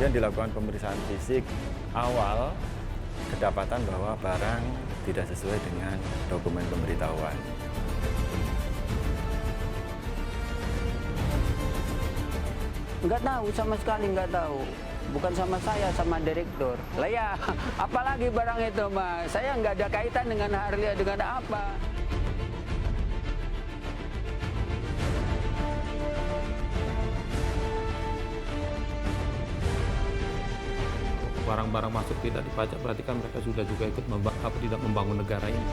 Kemudian dilakukan pemeriksaan fisik awal, kedapatan bahwa barang tidak sesuai dengan dokumen pemberitahuan. Nggak tahu, sama sekali nggak tahu. Bukan sama saya, sama direktur. Lah ya, apalagi barang itu, Mas. Saya nggak ada kaitan dengan Harley, dengan apa. Barang-barang masuk tidak dipajak, berarti kan mereka sudah juga ikut tidak membangun negara ini.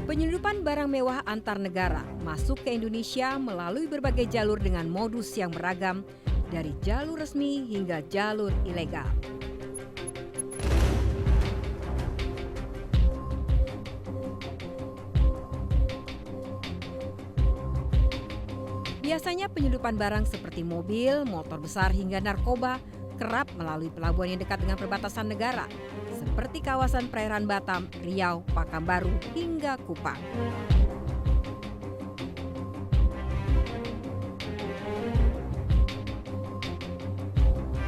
Penyelundupan barang mewah antar negara masuk ke Indonesia melalui berbagai jalur dengan modus yang beragam, dari jalur resmi hingga jalur ilegal. Biasanya penyelundupan barang seperti mobil, motor besar hingga narkoba kerap melalui pelabuhan yang dekat dengan perbatasan negara, seperti kawasan perairan Batam, Riau, Pekanbaru, hingga Kupang.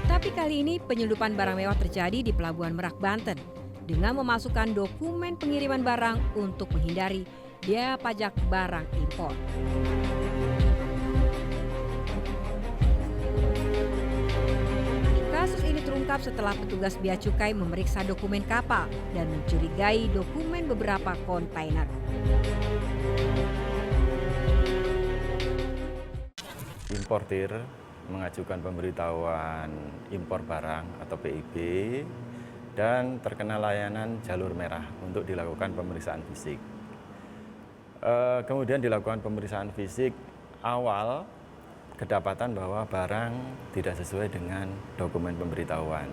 Tapi kali ini penyelundupan barang mewah terjadi di Pelabuhan Merak, Banten, dengan memasukkan dokumen pengiriman barang untuk menghindari biaya pajak barang impor. Kasus ini terungkap setelah petugas Bea Cukai memeriksa dokumen kapal dan mencurigai dokumen beberapa kontainer. Importir mengajukan pemberitahuan impor barang atau PIB dan terkena layanan jalur merah untuk dilakukan pemeriksaan fisik. Kemudian dilakukan pemeriksaan fisik awal, kedapatan bahwa barang tidak sesuai dengan dokumen pemberitahuan.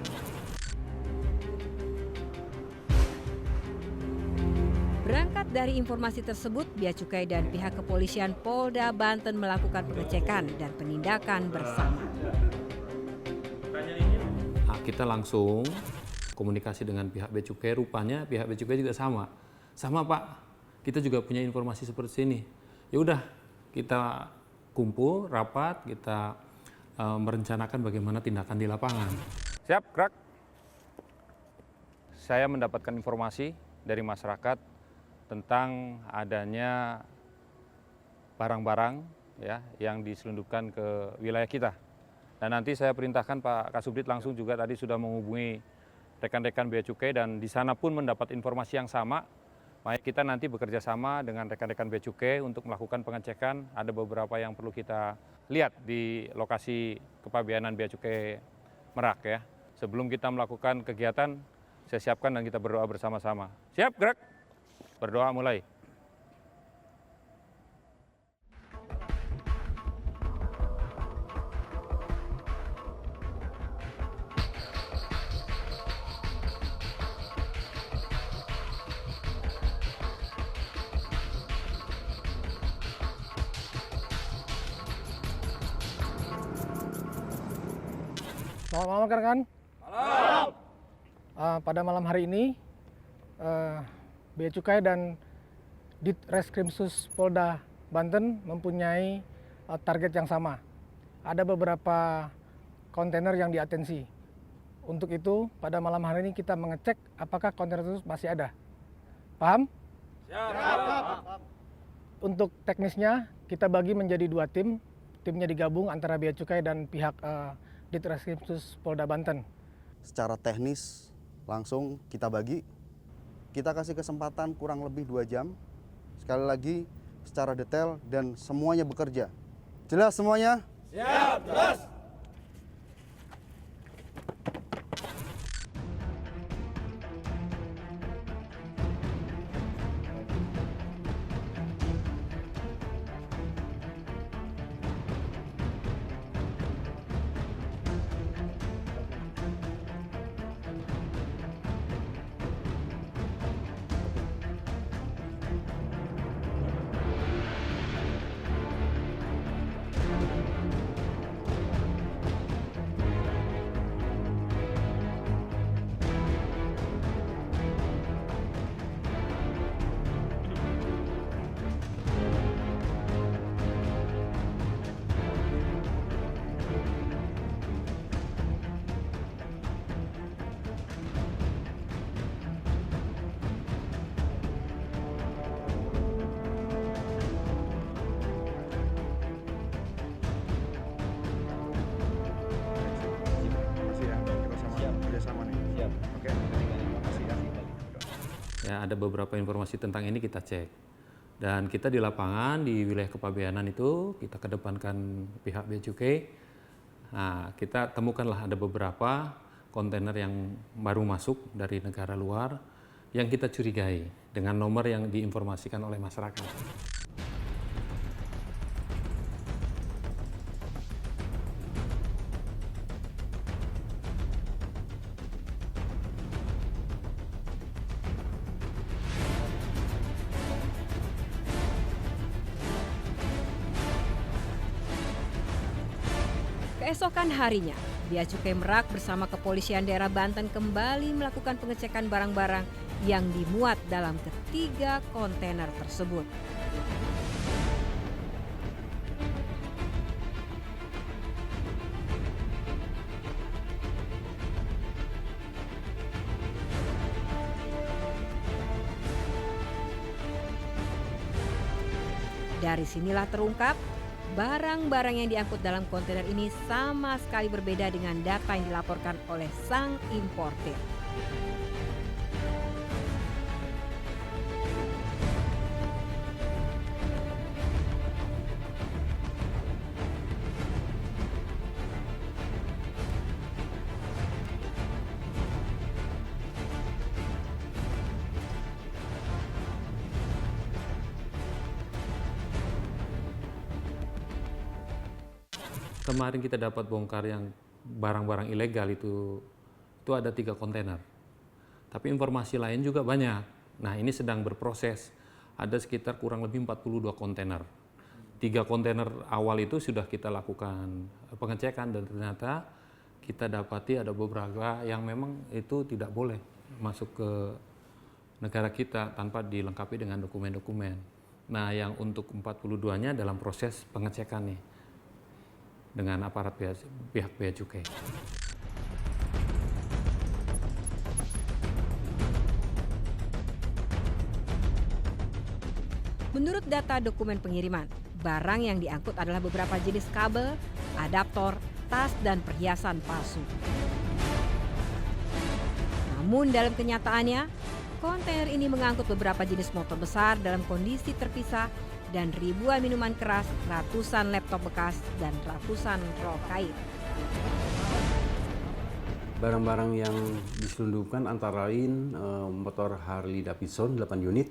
Berangkat dari informasi tersebut, Bea Cukai dan pihak kepolisian Polda Banten melakukan pengecekan dan penindakan bersama. Nah, kita langsung komunikasi dengan pihak Bea Cukai, rupanya pihak Bea Cukai juga sama. Sama Pak, kita juga punya informasi seperti ini. Ya udah, kita kumpul, rapat, kita merencanakan bagaimana tindakan di lapangan. Siap, gerak. Saya mendapatkan informasi dari masyarakat tentang adanya barang-barang ya yang diselundupkan ke wilayah kita. Dan nanti saya perintahkan Pak Kasubdit langsung juga tadi sudah menghubungi rekan-rekan Bea Cukai dan di sana pun mendapat informasi yang sama. Makanya kita nanti bekerja sama dengan rekan-rekan Bea Cukai untuk melakukan pengecekan. Ada beberapa yang perlu kita lihat di lokasi kepabeanan Bea Cukai Merak ya. Sebelum kita melakukan kegiatan, saya siapkan dan kita berdoa bersama-sama. Siap, gerak. Berdoa mulai. Selamat malam rekan-rekan. Malam. Pada malam hari ini, Bea Cukai dan Ditreskrimsus Polda Banten mempunyai target yang sama. Ada beberapa kontainer yang diatensi. Untuk itu, pada malam hari ini kita mengecek apakah kontainer itu masih ada. Paham? Siap. Untuk teknisnya, kita bagi menjadi 2 tim. Timnya digabung antara Bea Cukai dan pihak Ditreskrimsus Polda Banten. Secara teknis langsung kita bagi, kita kasih kesempatan kurang lebih 2 jam. Sekali lagi secara detail dan semuanya bekerja. Jelas semuanya? Siap, jelas. Ya, ada beberapa informasi tentang ini kita cek. Dan kita di lapangan di wilayah kepabeanan itu kita kedepankan pihak bea cukai. Nah, kita temukanlah ada beberapa kontainer yang baru masuk dari negara luar yang kita curigai dengan nomor yang diinformasikan oleh masyarakat. Keesokan harinya, Bea Cukai Merak bersama Kepolisian Daerah Banten kembali melakukan pengecekan barang-barang yang dimuat dalam ketiga kontainer tersebut. Dari sinilah terungkap barang-barang yang diangkut dalam kontainer ini sama sekali berbeda dengan data yang dilaporkan oleh sang importir. Kemarin kita dapat bongkar yang barang-barang ilegal itu ada 3 kontainer. Tapi informasi lain juga banyak. Nah, ini sedang berproses. Ada sekitar kurang lebih 42 kontainer. 3 kontainer awal itu sudah kita lakukan pengecekan dan ternyata kita dapati ada beberapa yang memang itu tidak boleh masuk ke negara kita tanpa dilengkapi dengan dokumen-dokumen. Nah, yang untuk 42-nya dalam proses pengecekan nih dengan aparat pihak bea cukai. Menurut data dokumen pengiriman, barang yang diangkut adalah beberapa jenis kabel, adaptor, tas, dan perhiasan palsu. Namun dalam kenyataannya, kontainer ini mengangkut beberapa jenis motor besar dalam kondisi terpisah dan ribuan minuman keras, ratusan laptop bekas, dan ratusan rol kain. Barang-barang yang diselundupkan antara lain motor Harley Davidson 8 unit,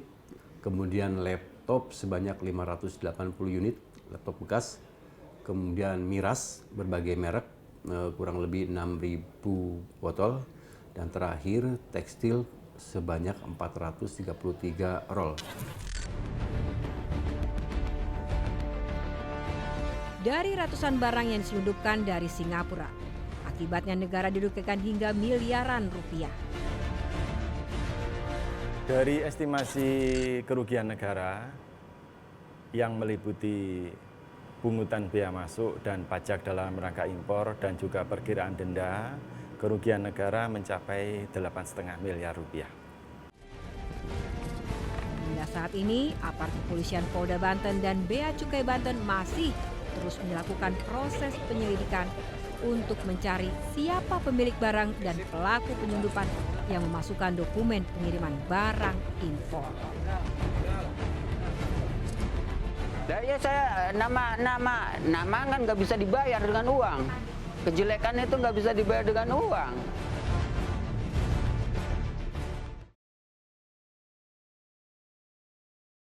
kemudian laptop sebanyak 580 unit, laptop bekas, kemudian miras berbagai merek, kurang lebih 6.000 botol, dan terakhir tekstil sebanyak 433 roll. Dari ratusan barang yang diselundupkan dari Singapura, akibatnya negara dirugikan hingga miliaran rupiah. Dari estimasi kerugian negara yang meliputi pungutan bea masuk dan pajak dalam rangka impor dan juga perkiraan denda, kerugian negara mencapai 8,5 miliar rupiah. Hingga saat ini, aparat kepolisian Polda Banten dan Bea Cukai Banten masih terus melakukan proses penyelidikan untuk mencari siapa pemilik barang dan pelaku penyelundupan yang memasukkan dokumen pengiriman barang impor. Ya saya nama kan nggak bisa dibayar dengan uang. Kejelekan itu nggak bisa dibayar dengan uang.